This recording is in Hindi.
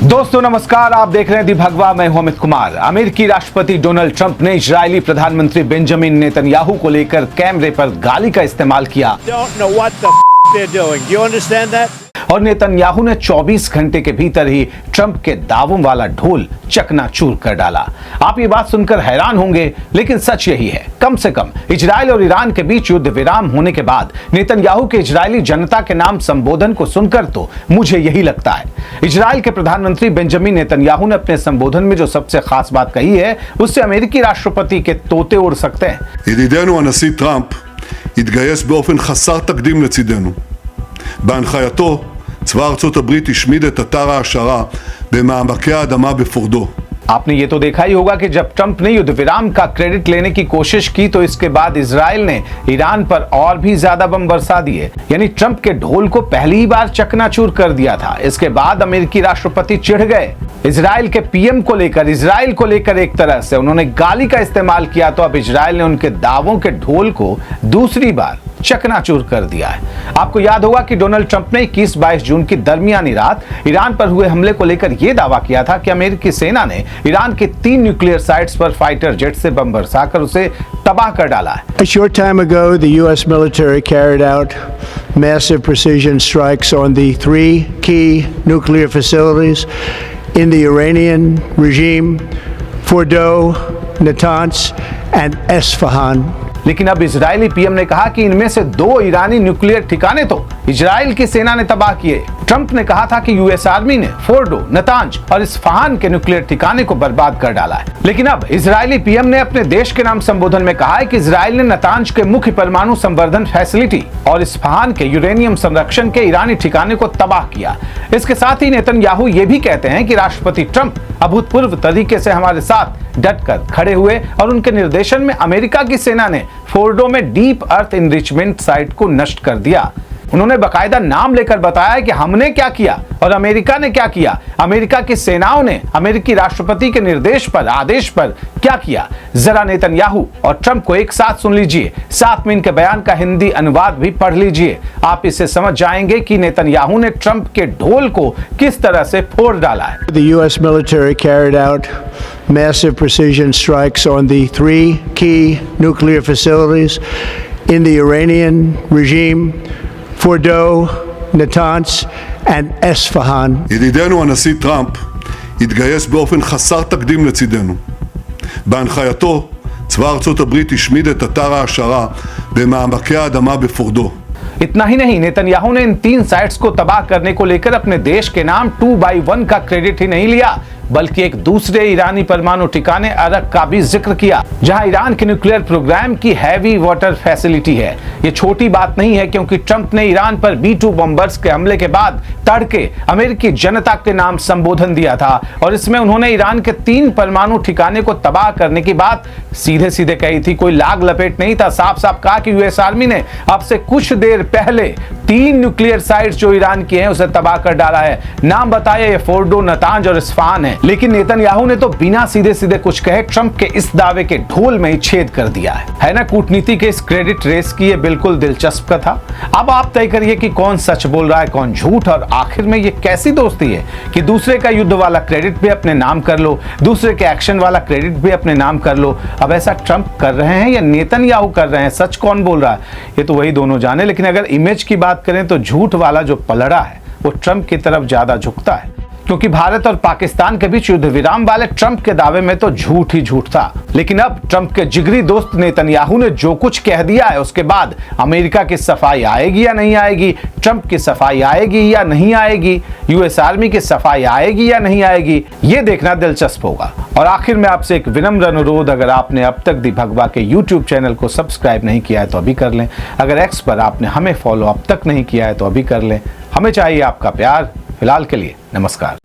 दोस्तों नमस्कार, आप देख रहे हैं दी भगवा। मैं हूं अमित कुमार। अमेरिकी राष्ट्रपति डोनाल्ड ट्रंप ने इजरायली प्रधानमंत्री बेंजामिन नेतन्याहू को लेकर कैमरे पर गाली का इस्तेमाल किया और नेतन्याहू ने 24 घंटे के भीतर ही ट्रंप के दावों वाला ढोल चकनाचूर कर डाला। आप ये बात सुनकर हैरान होंगे, लेकिन सच यही है। कम से कम इजरायल और ईरान के बीच युद्ध विराम होने के बाद नेतन्याहू के इजरायली जनता के नाम संबोधन को सुनकर तो मुझे यही लगता है। इजरायल के प्रधानमंत्री बेंजामिन नेतन्याहू ने अपने संबोधन में जो सबसे खास बात कही है, उससे अमेरिकी राष्ट्रपति के तोते उड़ सकते हैं। ידידנו הנשיא טראמפ התגייס באופן חסר תקדים לצידנו. בהנחייתו, צבא ארצות הברית השמיד את אתר ההעשרה במעמקי האדמה בפורדו. आपने ये तो देखा ही होगा कि जब ट्रंप ने युद्ध विराम का क्रेडिट लेने की कोशिश की तो इसके बाद इजराइल ने ईरान पर और भी ज्यादा बम बरसा दिए। यानी ट्रंप के ढोल को पहली ही बार चकनाचूर कर दिया था। इसके बाद अमेरिकी राष्ट्रपति चिढ़ गए। इजराइल के पीएम को लेकर, इजराइल को लेकर एक तरह से उन्होंने गाली का इस्तेमाल किया, तो अब इजराइल ने उनके दावों के ढोल को दूसरी बार चकनाचूर कर दिया है। आपको याद होगा कि डोनाल्ड ट्रंप ने 21-22 जून की दरमियानी रात ईरान पर हुए हमले को लेकर यह दावा किया था कि अमेरिकी सेना ने ईरान के 3 न्यूक्लियर साइट्स पर फाइटर जेट से बम बरसाकर उसे तबाह कर डाला है। A short time ago, the U.S. military carried out massive precision strikes on the 3 key nuclear facilities in the Iranian regime, Fordo, Natanz, and Esfahan. लेकिन अब इजरायली पीएम ने कहा कि इनमें से 2 ईरानी न्यूक्लियर ठिकाने तो इजराइल की सेना ने तबाह किए। ट्रंप ने कहा था कि यूएस आर्मी ने फोर्डो, नतांज और इस्फहान के न्यूक्लियर ठिकाने को बर्बाद कर डाला है। लेकिन अब इजरायली पीएम ने अपने देश के नाम संबोधन में कहा है कि इजराइल ने नतांज के मुख्य परमाणु संवर्धन फैसिलिटी और इस्फहान के यूरेनियम संरक्षण के ईरानी ठिकाने को तबाह किया। इसके साथ ही नेतन्याहू ये भी कहते हैं कि राष्ट्रपति ट्रंप अभूतपूर्व तरीके से हमारे साथ डटकर खड़े हुए और उनके निर्देशन में अमेरिका की सेना ने फोर्डो में डीप अर्थ इनरिचमेंट साइट को नष्ट कर दिया। उन्होंने बकायदा नाम लेकर बताया कि हमने क्या किया और अमेरिका ने क्या किया। अमेरिका की सेनाओं ने अमेरिकी राष्ट्रपति के निर्देश पर, आदेश पर क्या किया। जरा नेतन्याहू और ट्रंप को एक साथ सुन लीजिए। साथ में इनके बयान का हिंदी अनुवाद भी पढ़ लीजिए। आप इससे समझ जाएंगे कि नेतन्याहू ने ट्रंप के ढोल को किस तरह से फोड़ डाला है। The U.S. military carried out massive precision strikes on the 3 key nuclear facilities in the Iranian regime, Fordo, Natanz, and Esfahan. ידידנו הנשיא טראמפ התגייס באופן חסר תקדים לצידנו. בהנחייתו, צבא ארצות הברית השמיד את אתר ההעשרה במעמקי האדמה בפורדו. इतना ही नहीं, नेतन्याहू ने इन 3 साइट्स को तबाह करने को लेकर अपने देश के नाम 2x1 का क्रेडिट ही नहीं लिया, बल्कि एक दूसरे ईरानी परमाणु ठिकाने अरक का भी जिक्र किया, जहां ईरान के न्यूक्लियर प्रोग्राम की हैवी वाटर फैसिलिटी है। ये छोटी बात नहीं है, क्योंकि ट्रंप ने ईरान पर B-2 बॉम्बर्स के हमले के बाद तड़के अमेरिकी जनता के नाम संबोधन दिया था और इसमें उन्होंने ईरान के 3 परमाणु ठिकाने को तबाह करने की बात सीधे सीधे कही थी। कोई लाग लपेट नहीं था। साफ साफ कहा कि यूएस आर्मी ने अब से कुछ देर पहले 3 न्यूक्लियर साइट्स जो ईरान की हैं उसे तबाह कर डाला है। नाम बताया, ये फोर्डो, नतांज और इस्फहान है। लेकिन नेतन्याहू ने तो बिना सीधे सीधे कुछ कहे ट्रंप के इस दावे के ढोल में ही छेद कर दिया है ना। कूटनीति के इस क्रेडिट रेस की ये बिल्कुल दिलचस्प कथा। अब आप तय करिए कि कौन सच बोल रहा है, कौन झूठ, और आखिर में ये कैसी दोस्ती है कि दूसरे का युद्ध वाला क्रेडिट भी अपने नाम कर लो, दूसरे के एक्शन वाला क्रेडिट भी अपने नाम कर लो। अब ऐसा ट्रंप कर रहे हैं या नेतन्याहू कर रहे हैं? सच कौन बोल रहा है, ये तो वही दोनों जाने। लेकिन अगर इमेज की बात करें तो झूठ वाला जो पलड़ा है वो ट्रंप की तरफ ज्यादा झुकता है, क्योंकि भारत और पाकिस्तान के बीच युद्ध विराम वाले ट्रंप के दावे में तो झूठ ही झूठ था। लेकिन अब ट्रंप के जिगरी दोस्त नेतन्याहू ने जो कुछ कह दिया है, उसके बाद अमेरिका की सफाई आएगी या नहीं आएगी, ट्रंप की सफाई आएगी या नहीं आएगी, यूएस आर्मी की सफाई आएगी या नहीं आएगी, ये देखना दिलचस्प होगा। और आखिर में आपसे एक विनम्र अनुरोध, अगर आपने अब तक दी भगवा के यूट्यूब चैनल को सब्सक्राइब नहीं किया है तो अभी कर लें। अगर एक्स पर आपने हमें फॉलो अब तक नहीं किया है तो अभी कर लें। हमें चाहिए आपका प्यार। फिलहाल के लिए नमस्कार।